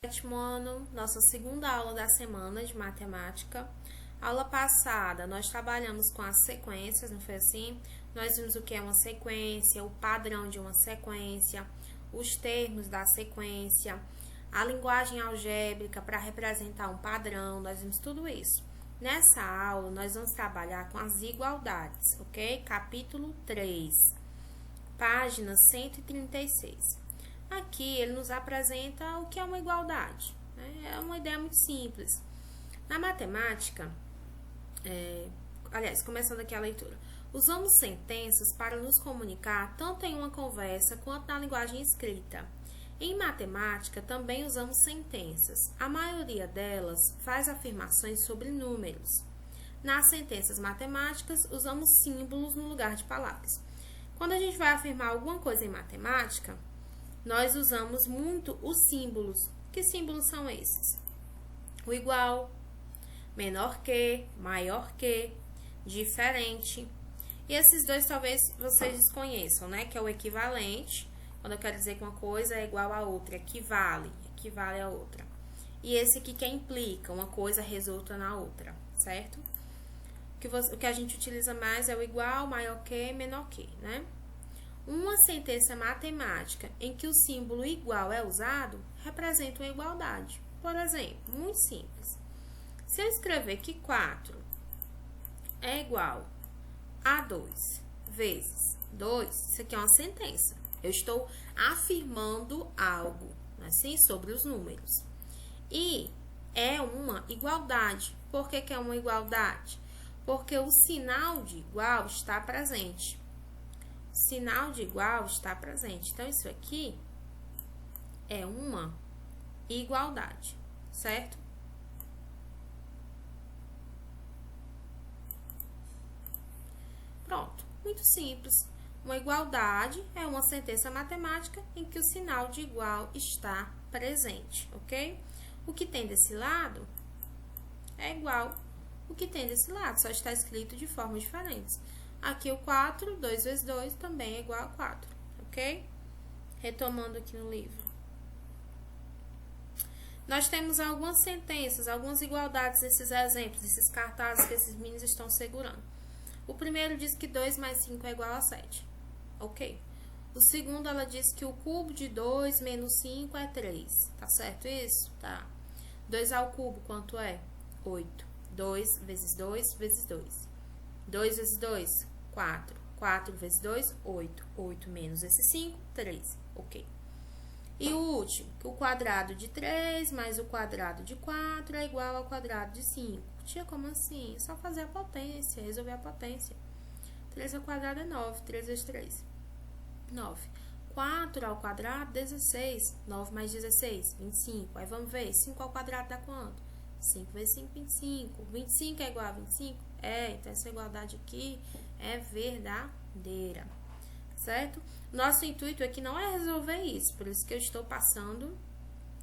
Sétimo ano, nossa segunda aula da semana de matemática. Aula passada, nós trabalhamos com as sequências, não foi assim? Nós vimos o que é uma sequência, o padrão de uma sequência, os termos da sequência, a linguagem algébrica para representar um padrão, nós vimos tudo isso. Nessa aula, nós vamos trabalhar com as igualdades, ok? Capítulo 3, página 136. Aqui ele nos apresenta o que é uma igualdade. Né? É uma ideia muito simples. Na matemática, começando aqui a leitura, usamos sentenças para nos comunicar tanto em uma conversa quanto na linguagem escrita. Em matemática, também usamos sentenças. A maioria delas faz afirmações sobre números. Nas sentenças matemáticas, usamos símbolos no lugar de palavras. Quando a gente vai afirmar alguma coisa em matemática, nós usamos muito os símbolos. Que símbolos são esses? O igual, menor que, maior que, diferente. E esses dois talvez vocês desconheçam, né? Que é o equivalente, quando eu quero dizer que uma coisa é igual a outra, equivale a outra. E esse aqui que implica, uma coisa resulta na outra, certo? O que a gente utiliza mais é o igual, maior que, menor que, né? Uma sentença matemática em que o símbolo igual é usado representa uma igualdade. Por exemplo, muito simples. Se eu escrever que 4 é igual a 2 vezes 2, isso aqui é uma sentença. Eu estou afirmando algo, assim, sobre os números. E é uma igualdade. Por que é uma igualdade? Porque o sinal de igual está presente. Sinal de igual está presente. Então, isso aqui é uma igualdade, certo? Pronto, muito simples. Uma igualdade é uma sentença matemática em que o sinal de igual está presente, ok? O que tem desse lado é igual o que tem desse lado, só está escrito de formas diferentes. Aqui o 4, 2 vezes 2 também é igual a 4, ok? Retomando aqui no livro. Nós temos algumas sentenças, algumas igualdades nesses exemplos, esses cartazes que esses meninos estão segurando. O primeiro diz que 2 mais 5 é igual a 7, ok? O segundo, ela diz que o cubo de 2 menos 5 é 3, tá certo isso? Tá. 2 ao cubo, quanto é? 8. 2 vezes 2 vezes 2. 2 vezes 2, 4. 4 vezes 2, 8. 8 menos esse 5, 3. Ok. E o último, que o quadrado de 3 mais o quadrado de 4 é igual ao quadrado de 5. Tia, como assim? É só fazer a potência, resolver a potência. 3 ao quadrado é 9. 3 vezes 3, 9. 4 ao quadrado, 16. 9 mais 16, 25. Aí vamos ver, 5 ao quadrado dá quanto? 5 vezes 5, 25. 25 é igual a 25? É, então essa igualdade aqui é verdadeira, certo? Nosso intuito aqui não é resolver isso, por isso que eu estou passando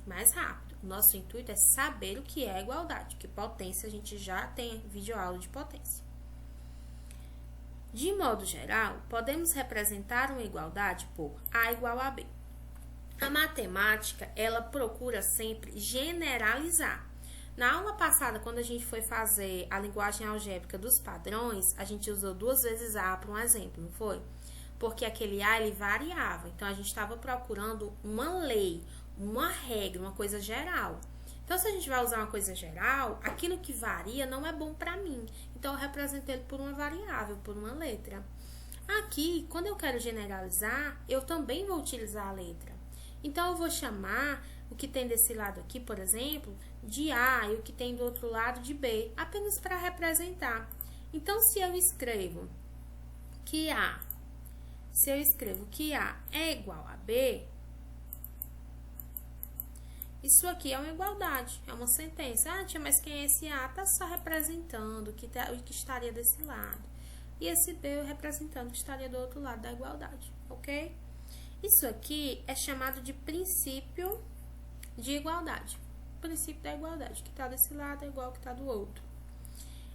mais rápido. Nosso intuito é saber o que é igualdade, que potência a gente já tem videoaula de potência. De modo geral, podemos representar uma igualdade por A igual a B. A matemática, ela procura sempre generalizar. Na aula passada, quando a gente foi fazer a linguagem algébrica dos padrões, a gente usou 2 vezes A para um exemplo, não foi? Porque aquele A, ele variava. Então, a gente estava procurando uma lei, uma regra, uma coisa geral. Então, se a gente vai usar uma coisa geral, aquilo que varia não é bom para mim. Então, eu represento ele por uma variável, por uma letra. Aqui, quando eu quero generalizar, eu também vou utilizar a letra. Então, eu vou chamar o que tem desse lado aqui, por exemplo, de A, e o que tem do outro lado de B, apenas para representar. Então, se eu escrevo que A é igual a B, isso aqui é uma igualdade, é uma sentença. Ah, tia, mas quem é esse A? Está só representando o que estaria desse lado. E esse B representando o que estaria do outro lado da igualdade, ok? Isso aqui é chamado de princípio de igualdade. O princípio da igualdade, que está desse lado é igual ao que está do outro.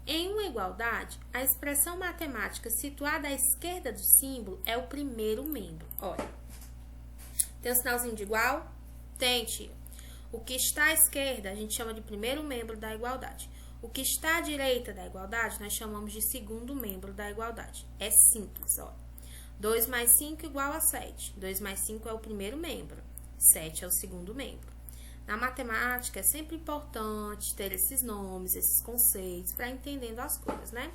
Em uma igualdade, a expressão matemática situada à esquerda do símbolo é o primeiro membro. Olha, tem um sinalzinho de igual? Tem, tia. O que está à esquerda, a gente chama de primeiro membro da igualdade. O que está à direita da igualdade, nós chamamos de segundo membro da igualdade. É simples, ó. 2 mais 5 igual a 7. 2 mais 5 é o primeiro membro. 7 é o segundo membro. Na matemática, é sempre importante ter esses nomes, esses conceitos, para entendendo as coisas, né?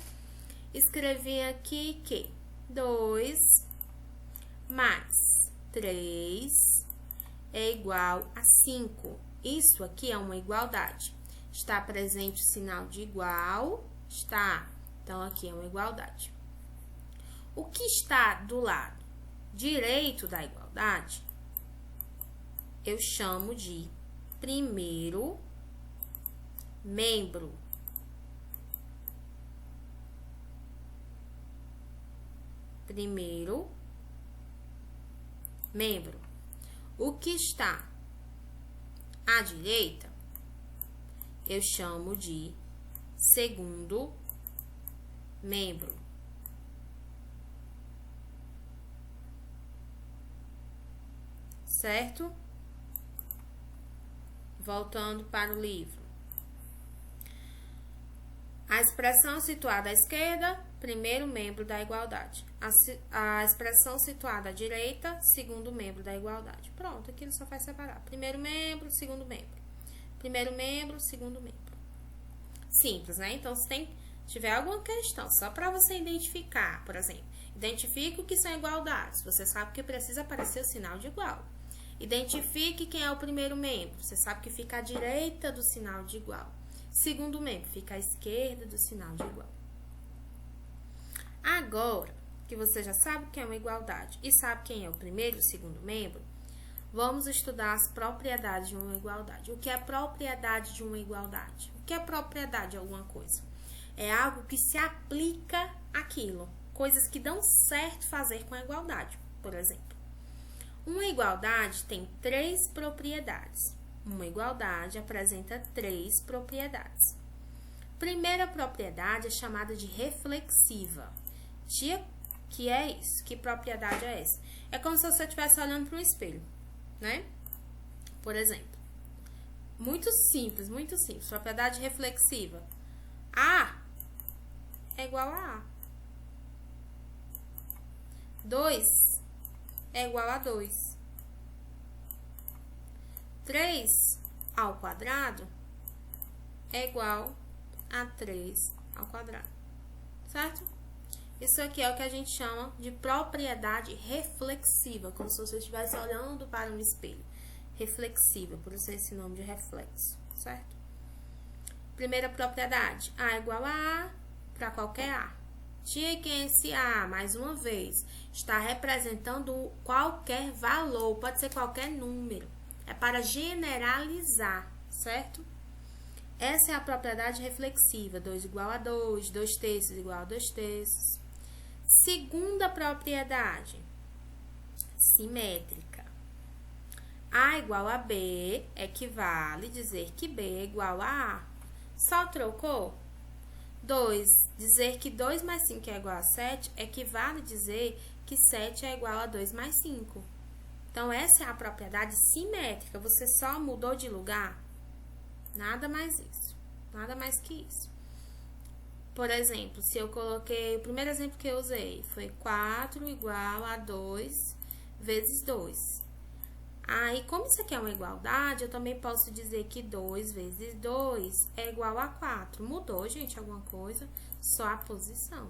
Escrevi aqui que 2 mais 3 é igual a 5. Isso aqui é uma igualdade. Está presente o sinal de igual? Está. Então, aqui é uma igualdade. O que está do lado direito da igualdade, eu chamo de primeiro membro. Primeiro membro. O que está à direita, eu chamo de segundo membro. Certo? Voltando para o livro. A expressão situada à esquerda, primeiro membro da igualdade. A expressão situada à direita, segundo membro da igualdade. Pronto, aqui ele só faz separar. Primeiro membro, segundo membro. Primeiro membro, segundo membro. Simples, né? Então, se tiver alguma questão, só para você identificar, por exemplo, identifique o que são igualdades. Você sabe que precisa aparecer o sinal de igual. Identifique quem é o primeiro membro. Você sabe que fica à direita do sinal de igual. Segundo membro, fica à esquerda do sinal de igual. Agora que você já sabe o que é uma igualdade e sabe quem é o primeiro e o segundo membro, vamos estudar as propriedades de uma igualdade. O que é propriedade de uma igualdade? O que é propriedade de alguma coisa? É algo que se aplica àquilo. Coisas que dão certo fazer com a igualdade, por exemplo. Uma igualdade tem 3 propriedades. Uma igualdade apresenta 3 propriedades. Primeira propriedade é chamada de reflexiva. Que é isso? Que propriedade é essa? É como se você estivesse olhando para um espelho, né? Por exemplo. Muito simples, muito simples. Propriedade reflexiva. A é igual a A. 2 é igual a 2. 3 ao quadrado é igual a 3 ao quadrado. Certo? Isso aqui é o que a gente chama de propriedade reflexiva, como se você estivesse olhando para um espelho. Reflexiva, por isso esse nome de reflexo, certo? Primeira propriedade, A é igual a A para qualquer A. Tia, que esse A, mais uma vez, está representando qualquer valor, pode ser qualquer número. É para generalizar, certo? Essa é a propriedade reflexiva, 2 igual a 2, 2 terços igual a 2 terços. Segunda propriedade, simétrica. A igual a B equivale dizer que B é igual a A. Só trocou? 2, dizer que 2 mais 5 é igual a 7 equivale dizer que 7 é igual a 2 mais 5. Então, essa é a propriedade simétrica. Você só mudou de lugar? Nada mais isso. Nada mais que isso. Por exemplo, se eu coloquei... O primeiro exemplo que eu usei foi 4 igual a 2 vezes 2. Aí, como isso aqui é uma igualdade, eu também posso dizer que 2 vezes 2 é igual a 4. Mudou, gente, alguma coisa? Só a posição,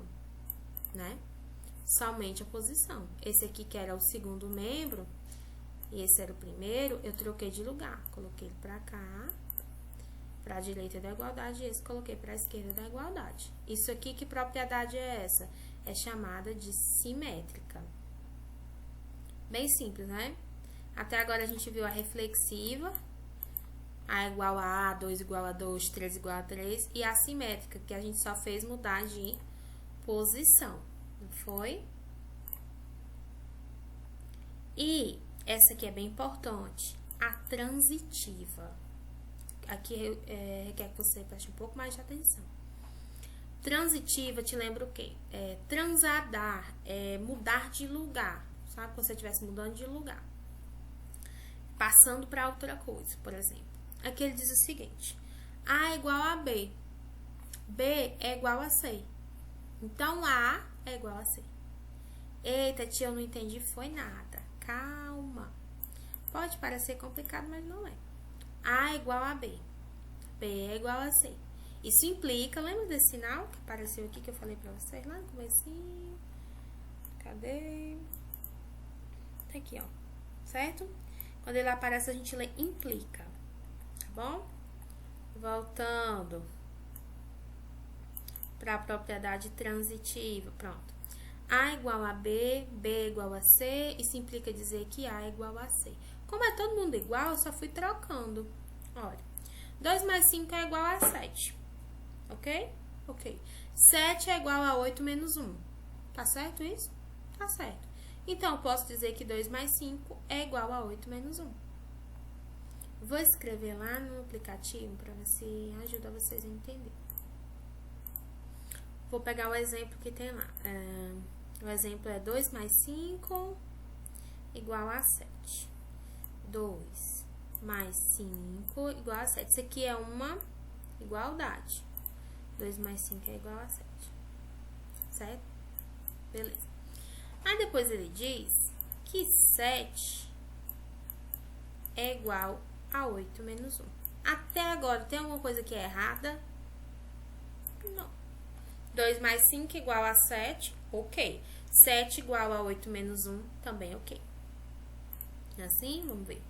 né? Somente a posição. Esse aqui, que era o segundo membro, e esse era o primeiro, eu troquei de lugar. Coloquei ele pra cá, pra direita da igualdade, e esse coloquei pra esquerda da igualdade. Isso aqui, que propriedade é essa? É chamada de simétrica. Bem simples, né? Até agora a gente viu a reflexiva, A igual a A, 2 igual a 2, 3 igual a 3, e a simétrica, que a gente só fez mudar de posição, não foi? E essa aqui é bem importante, a transitiva. Aqui requer que você preste um pouco mais de atenção. Transitiva te lembra o quê? Transadar, mudar de lugar, sabe? Como se você estivesse mudando de lugar. Passando para outra coisa, por exemplo. aqui ele diz o seguinte: A é igual a B. B é igual a C. Então, A é igual a C. Eita, tia, eu não entendi, foi nada. Calma. Pode parecer complicado, mas não é. A é igual a B. B é igual a C. Isso implica, lembra desse sinal que apareceu aqui que eu falei pra vocês lá no comecinho? Cadê? Tá aqui, ó. Certo? Quando ele aparece, a gente lê implica. Tá bom? Voltando para a propriedade transitiva. Pronto. A é igual a B, B é igual a C. Isso implica dizer que A é igual a C. Como é todo mundo igual, eu só fui trocando. Olha. 2 mais 5 é igual a 7. Ok? Ok. 7 é igual a 8 menos 1. Tá certo isso? Tá certo. Então, eu posso dizer que 2 mais 5 é igual a 8 menos 1. Vou escrever lá no aplicativo para ver se ajuda vocês a entender. Vou pegar o exemplo que tem lá. O exemplo é 2 mais 5 igual a 7. 2 mais 5 igual a 7. Isso aqui é uma igualdade. 2 mais 5 é igual a 7. Certo? Beleza. Aí depois ele diz que 7 é igual a 8 menos 1. Até agora, tem alguma coisa que é errada? Não. 2 mais 5 igual a 7, ok. 7 igual a 8 menos 1, também ok. Assim, vamos ver.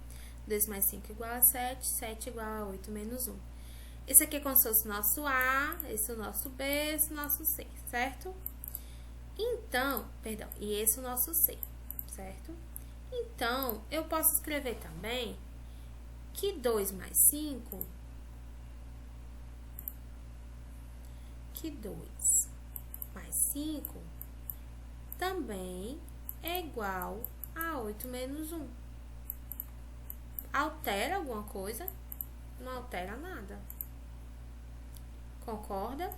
2 mais 5 igual a 7, 7 igual a 8 menos 1. Esse aqui é como se fosse o nosso A, esse é o nosso B, esse é o nosso C, certo? Então, perdão, e esse é o nosso C, certo? Então, eu posso escrever também que 2 mais 5, que 2 mais 5 também é igual a 8 menos 1. Altera alguma coisa? Não altera nada. Concorda?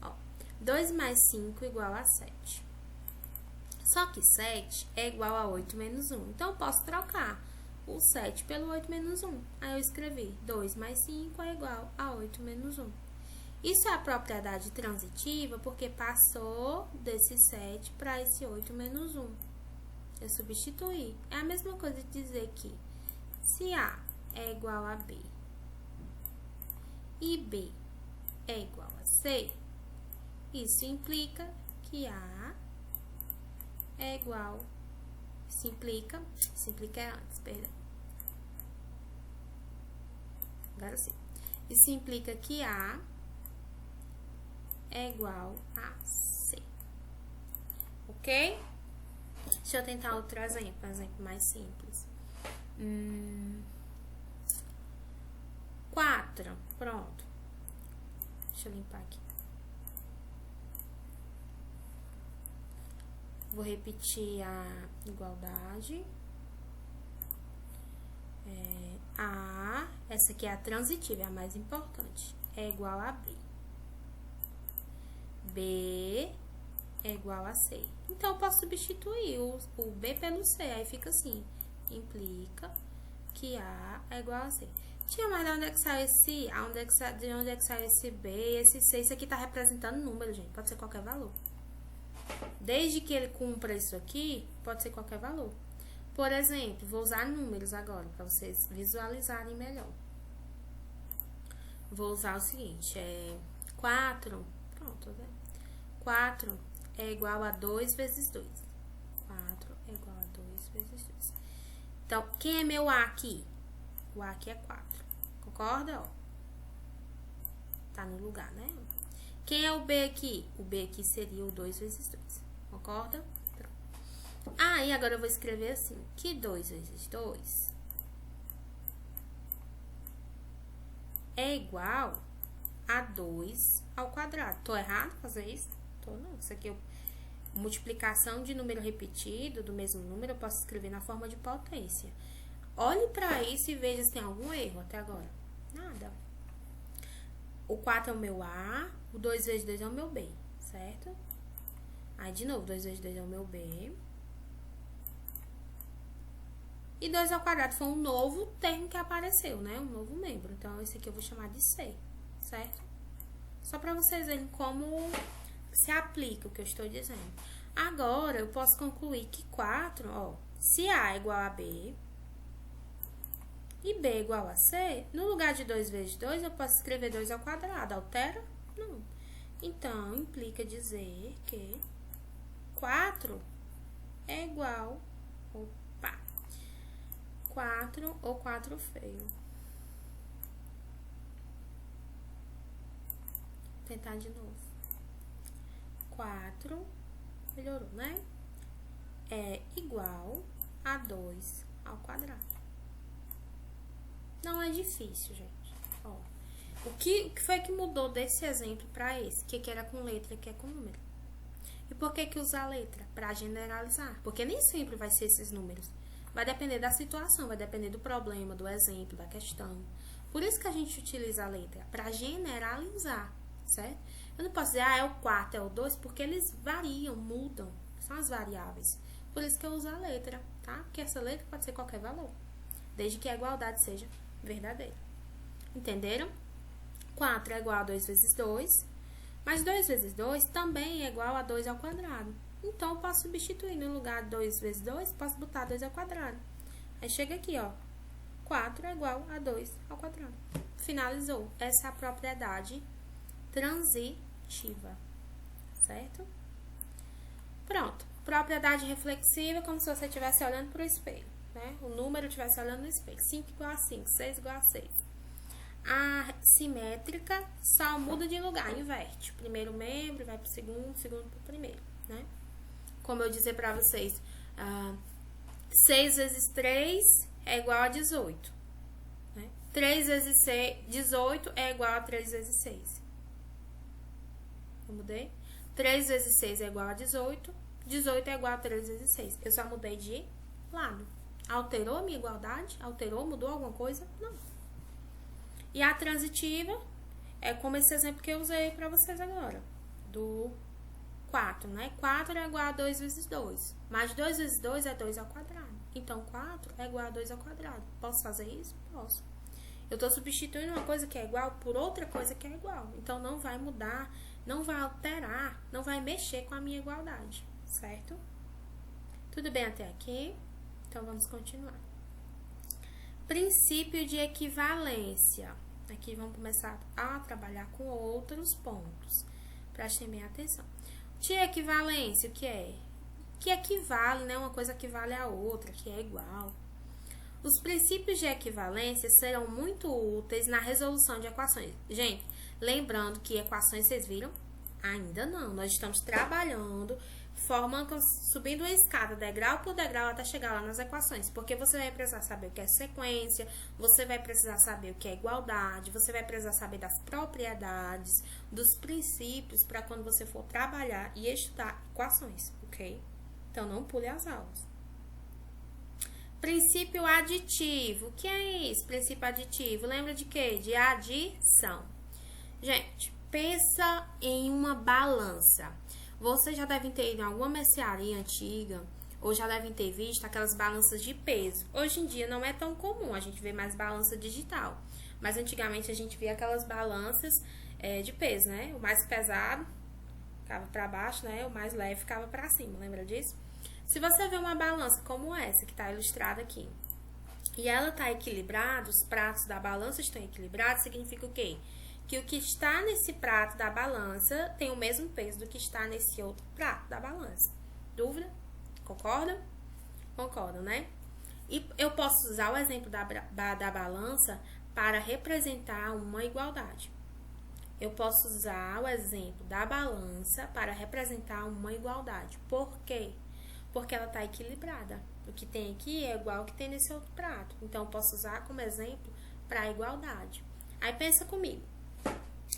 Ó, 2 mais 5 igual a 7. Só que 7 é igual a 8 menos 1. Então, eu posso trocar o 7 pelo 8 menos 1. Aí, eu escrevi 2 mais 5 é igual a 8 menos 1. Isso é a propriedade transitiva porque passou desse 7 para esse 8 menos 1. Eu substituí. É a mesma coisa de dizer que se A é igual a B e B é igual a C, isso implica que A é igual... Isso implica antes, perdão. Agora sim. Isso implica que A é igual a C. Ok? Deixa eu tentar outro exemplo, um exemplo mais simples. 4, pronto. Deixa eu limpar aqui. Vou repetir a igualdade. A, essa aqui é a transitiva, é a mais importante. É igual a B. B é igual a C. Então, eu posso substituir o B pelo C. Aí fica assim. Implica que A é igual a C. Tia, mas de onde é que sai esse A? De onde é que sai esse B, esse C? Isso aqui tá representando número, gente. Pode ser qualquer valor. Desde que ele cumpra isso aqui, pode ser qualquer valor. Por exemplo, vou usar números agora, para vocês visualizarem melhor. Vou usar o seguinte, 4, pronto, né? 4 é igual a 2 vezes 2. 4 é igual a 2 vezes 2. Então, quem é meu A aqui? O A aqui é 4. Concorda? Ó. Tá no lugar, né? Quem é o B aqui? O B aqui seria o 2 vezes 2. Concorda? Pronto. Ah, e agora eu vou escrever assim, que 2 vezes 2 é igual a 2 ao quadrado. Tô errado fazer isso? Tô não. Isso aqui é multiplicação de número repetido, do mesmo número, eu posso escrever na forma de potência. Olhe pra isso e veja se tem algum erro até agora. Nada. O 4 é o meu A, o 2 vezes 2 é o meu B, certo? Aí, de novo, 2 vezes 2 é o meu B. E 2 ao quadrado foi um novo termo que apareceu, né? Um novo membro. Então, esse aqui eu vou chamar de C, certo? Só para vocês verem como se aplica o que eu estou dizendo. Agora, eu posso concluir que 4, ó, se A é igual a B e B é igual a C, no lugar de 2 vezes 2, eu posso escrever 2 ao quadrado. Altera? Não. Então, implica dizer que 4 é igual... Opa! 4 ou 4 feio. Vou tentar de novo. 4, melhorou, né? É igual a 2 ao quadrado. Não é difícil, gente. Ó, o que foi que mudou desse exemplo para esse? Que era com letra e que é com número. E por que usar a letra? Para generalizar. Porque nem sempre vai ser esses números. Vai depender da situação, vai depender do problema, do exemplo, da questão. Por isso que a gente utiliza a letra, para generalizar, certo? Eu não posso dizer, é o 4, é o 2, porque eles variam, mudam. São as variáveis. Por isso que eu uso a letra, tá? Porque essa letra pode ser qualquer valor, desde que a igualdade seja verdadeira. Entenderam? 4 é igual a 2 vezes 2, mas 2 vezes 2 também é igual a 2 ao quadrado. Então, eu posso substituir no lugar de 2 vezes 2, posso botar 2 ao quadrado. Aí, chega aqui, ó. 4 é igual a 2 ao quadrado. Finalizou. Essa é a propriedade transitiva, certo? Pronto. Propriedade reflexiva, como se você estivesse olhando para o espelho, né? O número estivesse olhando no espelho. 5 igual a 5, 6 igual a 6. A simétrica só muda de lugar, inverte. Primeiro membro vai para o segundo, segundo para o primeiro, né? Como eu dizer para vocês, 6 vezes 3 é igual a 18. Né? 3 vezes 18 é igual a 3 vezes 6. Eu mudei? 3 vezes 6 é igual a 18. 18 é igual a 3 vezes 6. Eu só mudei de lado. Alterou a minha igualdade? Alterou? Mudou alguma coisa? Não. E a transitiva é como esse exemplo que eu usei para vocês agora. Do 4, né? 4 é igual a 2 vezes 2. Mas 2 vezes 2 é 2 ao quadrado. Então, 4 é igual a 2 ao quadrado. Posso fazer isso? Posso. Eu estou substituindo uma coisa que é igual por outra coisa que é igual. Então, não vai mudar, não vai alterar, não vai mexer com a minha igualdade. Certo? Tudo bem até aqui? Então, vamos continuar. Princípio de equivalência. Aqui vamos começar a trabalhar com outros pontos. Prestem bem atenção. De equivalência, o que é? Que equivale, né? Uma coisa equivale à outra, que é igual. Os princípios de equivalência serão muito úteis na resolução de equações. Gente, lembrando que equações, vocês viram? Ainda não. Nós estamos trabalhando, subindo a escada, degrau por degrau, até chegar lá nas equações. Porque você vai precisar saber o que é sequência, você vai precisar saber o que é igualdade, você vai precisar saber das propriedades, dos princípios, para quando você for trabalhar e estudar equações, ok? Então, não pule as aulas. Princípio aditivo. O que é isso? Princípio aditivo. Lembra de quê? De adição. Gente, pensa em uma balança. Vocês já devem ter ido em alguma mercearia antiga, ou já devem ter visto aquelas balanças de peso. Hoje em dia não é tão comum, a gente vê mais balança digital. Mas antigamente a gente via aquelas balanças de peso, né? O mais pesado ficava para baixo, né? O mais leve ficava para cima, lembra disso? Se você vê uma balança como essa, que está ilustrada aqui, e ela está equilibrada, os pratos da balança estão equilibrados, significa o quê? Que o que está nesse prato da balança tem o mesmo peso do que está nesse outro prato da balança. Dúvida? Concorda? Concordam, né? E eu posso usar o exemplo da balança para representar uma igualdade. Eu posso usar o exemplo da balança para representar uma igualdade. Por quê? Porque ela está equilibrada. O que tem aqui é igual ao que tem nesse outro prato. Então, eu posso usar como exemplo para a igualdade. Aí, pensa comigo.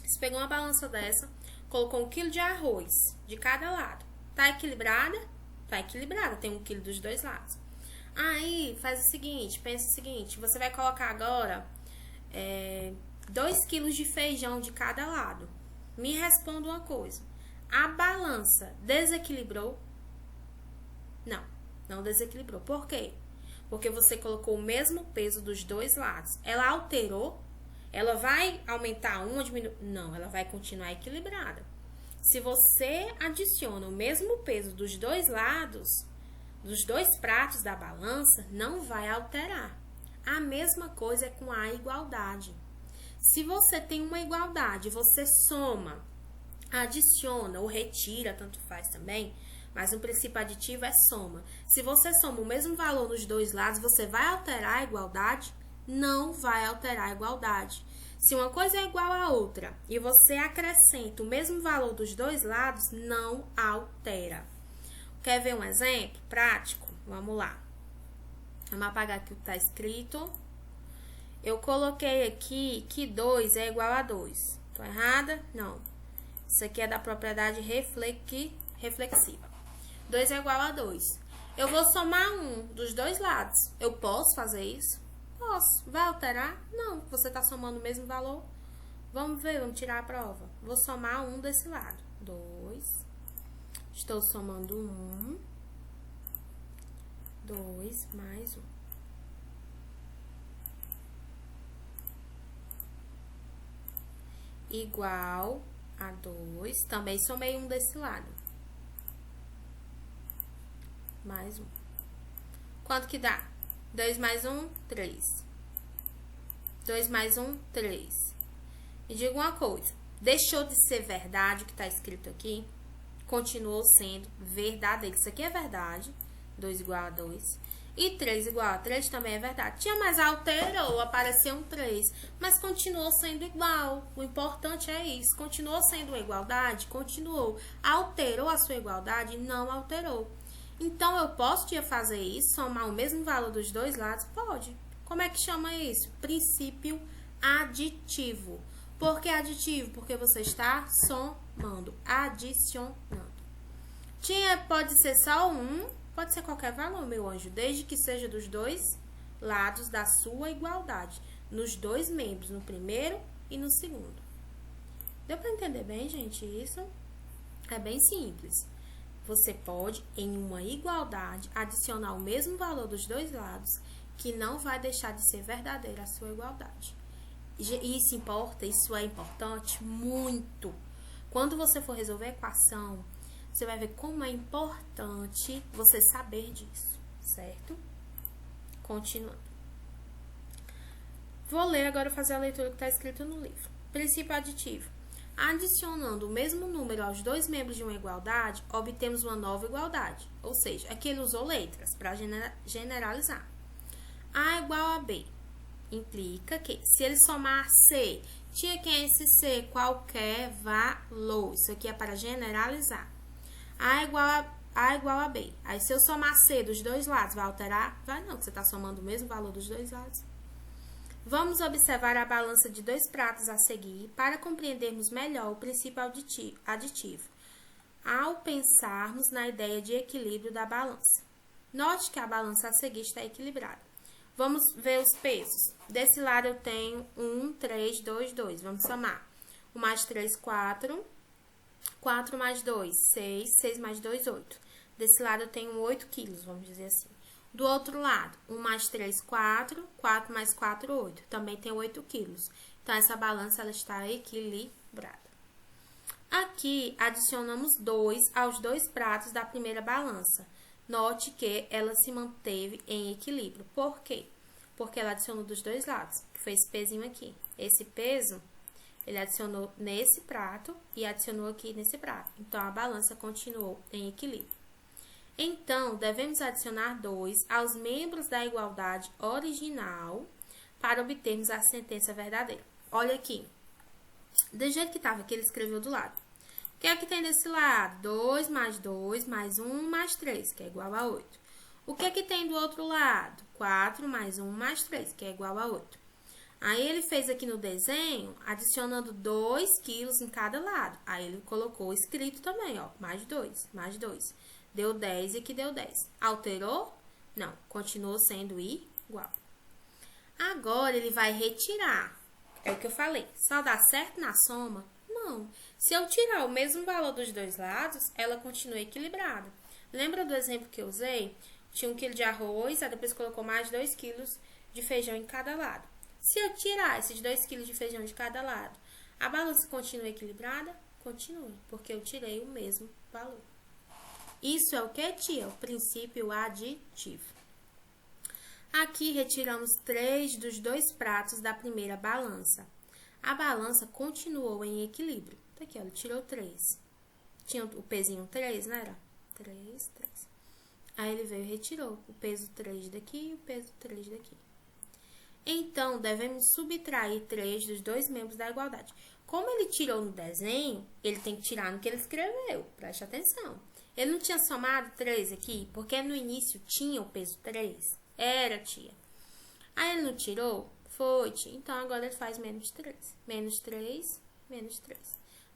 Você pegou uma balança dessa, colocou 1 quilo de arroz de cada lado. Tá equilibrada? Tá equilibrada, tem 1 quilo dos dois lados. Aí, faz o seguinte, pensa o seguinte, você vai colocar agora 2 quilos de feijão de cada lado. Me responda uma coisa. A balança desequilibrou? Não, não desequilibrou. Por quê? Porque você colocou o mesmo peso dos dois lados. Ela alterou? Ela vai aumentar um ou diminuir? Não, ela vai continuar equilibrada. Se você adiciona o mesmo peso dos dois lados, dos dois pratos da balança, não vai alterar. A mesma coisa é com a igualdade. Se você tem uma igualdade, você soma, adiciona ou retira, tanto faz também, mas o princípio aditivo é soma. Se você soma o mesmo valor nos dois lados, você vai alterar a igualdade? Não vai alterar a igualdade. Se uma coisa é igual à outra e você acrescenta o mesmo valor dos dois lados, não altera. Quer ver um exemplo prático? Vamos lá. Vamos apagar aqui o que está escrito. Eu coloquei aqui que 2 é igual a 2. Estou errada? Não. Isso aqui é da propriedade reflexiva. 2 é igual a 2. Eu vou somar um dos dois lados. Eu posso fazer isso? Posso. Vai alterar? Não. Você está somando o mesmo valor. Vamos ver, vamos tirar a prova. Vou somar um desse lado. 2. Estou somando 1. 2 mais 1. Igual a 2. Também somei um desse lado. Mais 1. Quanto que dá? 2 mais 1, 3. 2 mais 1, 3. E diga uma coisa. Deixou de ser verdade o que está escrito aqui? Continuou sendo verdadeiro. Isso aqui é verdade. 2 igual a 2. E 3 igual a 3 também é verdade. Tinha mais alterou, apareceu um 3. Mas continuou sendo igual. O importante é isso. Continuou sendo uma igualdade? Continuou. Alterou a sua igualdade? Não alterou. Então, eu posso fazer isso, somar o mesmo valor dos dois lados? Pode. Como é que chama isso? Princípio aditivo. Por que aditivo? Porque você está somando, adicionando. Pode ser só um, pode ser qualquer valor, meu anjo, desde que seja dos dois lados da sua igualdade. Nos dois membros, no primeiro e no segundo. Deu para entender bem, gente, isso? É bem simples. Você pode, em uma igualdade, adicionar o mesmo valor dos dois lados, que não vai deixar de ser verdadeira a sua igualdade. Isso importa, isso é importante muito. Quando você for resolver a equação, você vai ver como é importante você saber disso, certo? Continuando. Vou ler agora, fazer a leitura que está escrito no livro. Princípio aditivo. Adicionando o mesmo número aos dois membros de uma igualdade, obtemos uma nova igualdade. Ou seja, aqui ele usou letras para generalizar. A igual a B implica que, se ele somar C, tinha que esse C qualquer valor. Isso aqui é para generalizar. A igual a B. Aí, se eu somar C dos dois lados, vai alterar? Vai não, você está somando o mesmo valor dos dois lados. Vamos observar a balança de dois pratos a seguir para compreendermos melhor o princípio aditivo, ao pensarmos na ideia de equilíbrio da balança. Note que a balança a seguir está equilibrada. Vamos ver os pesos. Desse lado eu tenho 1, 3, 2, 2. Vamos somar. 1 mais 3, 4. 4 mais 2, 6. 6 mais 2, 8. Desse lado eu tenho 8 quilos, vamos dizer assim. Do outro lado, 1 mais 3, 4. 4 mais 4, 8. Também tem 8 quilos. Então, essa balança ela está equilibrada. Aqui, adicionamos 2 aos dois pratos da primeira balança. Note que ela se manteve em equilíbrio. Por quê? Porque ela adicionou dos dois lados, que foi esse pezinho aqui. Esse peso, ele adicionou nesse prato e adicionou aqui nesse prato. Então, a balança continuou em equilíbrio. Então, devemos adicionar 2 aos membros da igualdade original para obtermos a sentença verdadeira. Olha aqui. Do jeito que estava aqui, ele escreveu do lado. O que é que tem desse lado? 2 mais 2 mais 1 mais 3, que é igual a 8. O que é que tem do outro lado? 4 mais 1 mais 3, que é igual a 8. Aí, ele fez aqui no desenho, adicionando 2 quilos em cada lado. Aí, ele colocou escrito também, ó, mais 2, mais 2. Deu 10 e aqui deu 10. Alterou? Não, continuou sendo igual. Agora, ele vai retirar. É o que eu falei. Só dá certo na soma? Não. Se eu tirar o mesmo valor dos dois lados, ela continua equilibrada. Lembra do exemplo que eu usei? tinha 1 quilo de arroz, aí depois colocou mais 2 quilos de feijão em cada lado. Se eu tirar esses 2 quilos de feijão de cada lado, a balança continua equilibrada? Continua, porque eu tirei o mesmo valor. Isso é o que, tia? O princípio aditivo. Aqui retiramos 3 dos 2 pratos da primeira balança. A balança continuou em equilíbrio. Tá aqui, ó, ele tirou 3. Tinha o pezinho 3, né? Era 3, 3. Aí ele veio e retirou o peso 3 daqui e o peso 3 daqui. Então, devemos subtrair 3 dos 2 membros da igualdade. Como ele tirou no desenho, ele tem que tirar no que ele escreveu. Preste atenção. Ele não tinha somado 3 aqui, porque no início tinha o peso 3. Era, tia. Aí ele não tirou? Foi, tia. Então, agora ele faz menos 3. Menos 3, menos 3.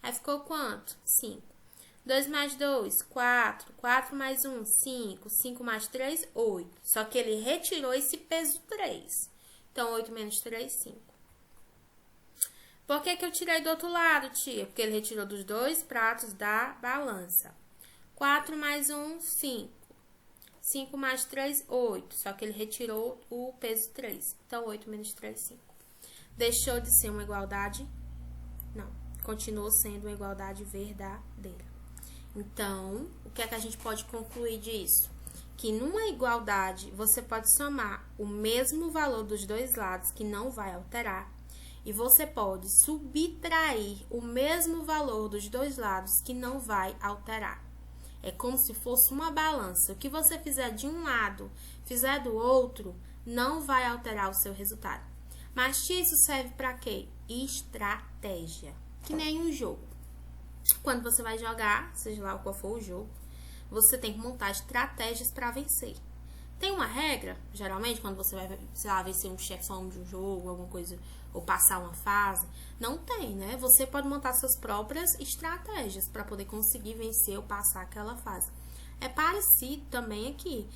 Aí ficou quanto? 5. 2 mais 2, 4. 4 mais 1, 5. 5 mais 3, 8. Só que ele retirou esse peso 3. Então, 8 menos 3, 5. Por que eu tirei do outro lado, tia? Porque ele retirou dos 2 pratos da balança. 4 mais 1, 5. 5 mais 3, 8. Só que ele retirou o peso 3. Então, 8 menos 3, 5. Deixou de ser uma igualdade? Não. Continuou sendo uma igualdade verdadeira. Então, o que é que a gente pode concluir disso? Que numa igualdade, você pode somar o mesmo valor dos 2 lados, que não vai alterar, e você pode subtrair o mesmo valor dos 2 lados, que não vai alterar. É como se fosse uma balança. O que você fizer de um lado, fizer do outro, não vai alterar o seu resultado. Mas isso serve para quê? Estratégia. Que nem um jogo. Quando você vai jogar, seja lá qual for o jogo, você tem que montar estratégias para vencer. Tem uma regra, geralmente, quando você vai, sei lá, vencer um chefão de um jogo, alguma coisa, ou passar uma fase. Não tem, né? Você pode montar suas próprias estratégias para poder conseguir vencer ou passar aquela fase. É parecido também aqui,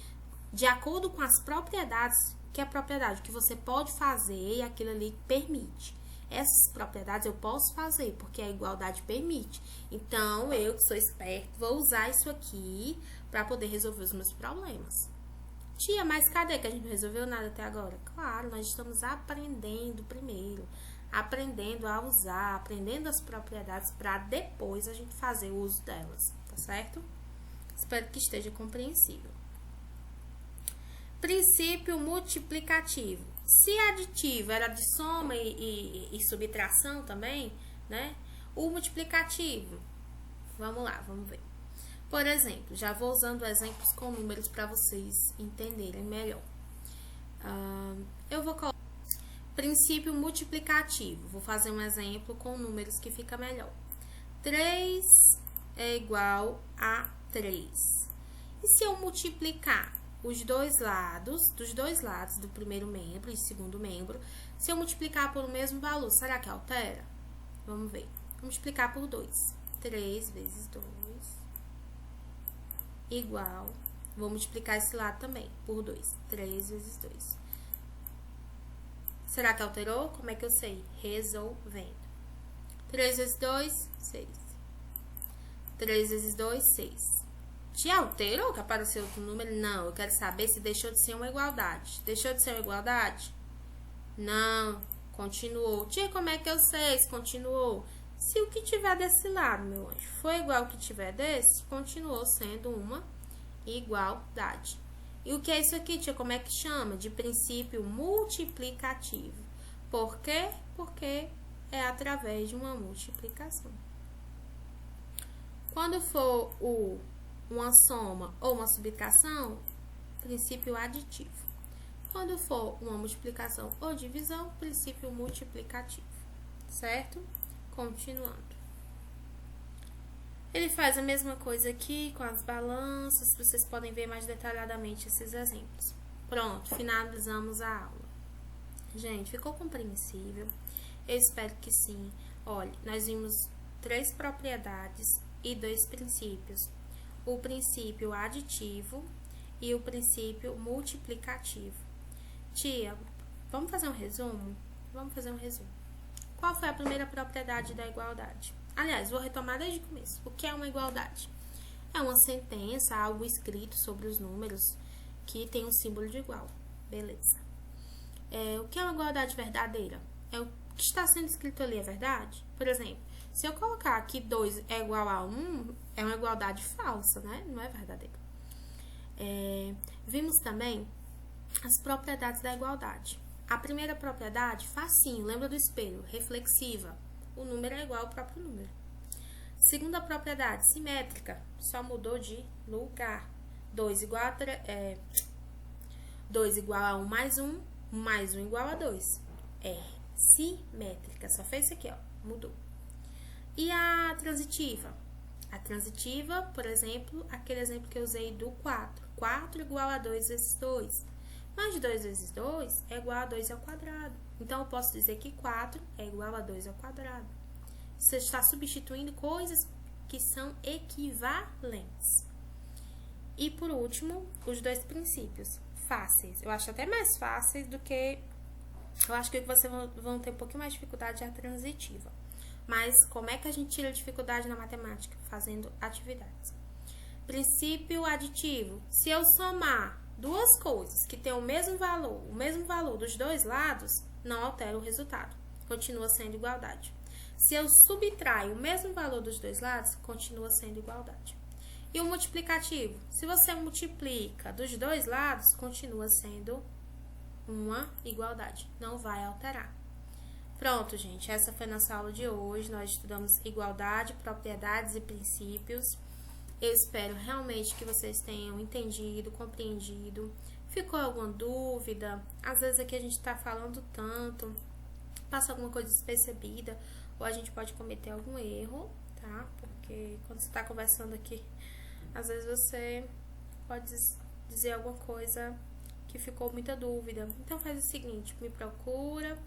de acordo com as propriedades, que é a propriedade que você pode fazer e aquilo ali permite. Essas propriedades eu posso fazer, porque a igualdade permite. Então, eu que sou esperto, vou usar isso aqui para poder resolver os meus problemas. Tia, mas cadê que a gente não resolveu nada até agora? Claro, nós estamos aprendendo primeiro, aprendendo a usar, aprendendo as propriedades para depois a gente fazer o uso delas, tá certo? Espero que esteja compreensível. Princípio multiplicativo. Se aditivo era de soma e subtração também, né? O multiplicativo, vamos lá, vamos ver. Por exemplo, já vou usando exemplos com números para vocês entenderem melhor. Eu vou colocar princípio multiplicativo. Vou fazer um exemplo com números que fica melhor. 3 é igual a 3. E se eu multiplicar os dois lados, dos dois lados do primeiro membro e segundo membro, se eu multiplicar por o mesmo valor, será que altera? Vamos ver. Vou multiplicar por 2. 3 vezes 2 igual, vou multiplicar esse lado também, por 2. 3 vezes 2. Será que alterou? Como é que eu sei? Resolvendo. 3 vezes 2, 6. 3 vezes 2, 6. Te alterou que apareceu outro número? Não, eu quero saber se deixou de ser uma igualdade. Deixou de ser uma igualdade? Não, continuou. Tia, como é que eu sei se continuou? Se o que tiver desse lado, meu anjo, for igual ao que tiver desse, continuou sendo uma igualdade. E o que é isso aqui, tia? Como é que chama? De princípio multiplicativo. Por quê? Porque é através de uma multiplicação. Quando for uma soma ou uma subtração, princípio aditivo. Quando for uma multiplicação ou divisão, princípio multiplicativo. Certo? Continuando. Ele faz a mesma coisa aqui com as balanças. Vocês podem ver mais detalhadamente esses exemplos. Pronto, finalizamos a aula. Gente, ficou compreensível? Eu espero que sim. Olha, nós vimos 3 propriedades e 2 princípios. O princípio aditivo e o princípio multiplicativo. Tia, vamos fazer um resumo? Vamos fazer um resumo. Qual foi a primeira propriedade da igualdade? Aliás, vou retomar desde o começo. O que é uma igualdade? É uma sentença, algo escrito sobre os números aqui tem um símbolo de igual. Beleza. O que é uma igualdade verdadeira? É o que está sendo escrito ali, é verdade? Por exemplo, se eu colocar aqui 2 é igual a 1, é uma igualdade falsa, né? Não é verdadeira. Vimos também as propriedades da igualdade. A primeira propriedade, facinho, lembra do espelho, reflexiva. O número é igual ao próprio número. Segunda propriedade, simétrica, só mudou de lugar. 2 igual a 2 igual a 1 mais 1 igual a 2. É simétrica, só fez isso aqui, ó, mudou. E a transitiva? A transitiva, por exemplo, aquele exemplo que eu usei do 4. 4 igual a 2 vezes 2. Mais 2 vezes 2 é igual a 2 ao quadrado. Então, eu posso dizer que 4 é igual a 2 ao quadrado. Você está substituindo coisas que são equivalentes. E, por último, os 2 princípios fáceis. Eu acho até mais fáceis do que... Eu acho que vocês vão ter um pouquinho mais de dificuldade a transitiva. Mas, como é que a gente tira dificuldade na matemática? Fazendo atividades. Princípio aditivo. Se eu somar duas coisas que têm o mesmo valor dos dois lados, não altera o resultado. Continua sendo igualdade. Se eu subtraio o mesmo valor dos dois lados, continua sendo igualdade. E o multiplicativo? Se você multiplica dos dois lados, continua sendo uma igualdade. Não vai alterar. Pronto, gente. Essa foi nossa aula de hoje. Nós estudamos igualdade, propriedades e princípios. Eu espero realmente que vocês tenham entendido, compreendido. Ficou alguma dúvida? Às vezes aqui a gente está falando tanto, passa alguma coisa despercebida, ou a gente pode cometer algum erro, tá? Porque quando você está conversando aqui, às vezes você pode dizer alguma coisa que ficou muita dúvida. Então faz o seguinte, me procura,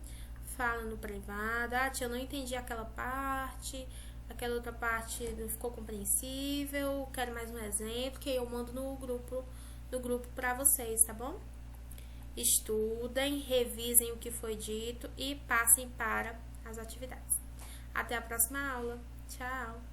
fala no privado. Ah, tia, eu não entendi aquela parte, aquela outra parte não ficou compreensível, quero mais um exemplo, que eu mando no grupo para vocês, tá bom? Estudem, revisem o que foi dito e passem para as atividades. Até a próxima aula. Tchau!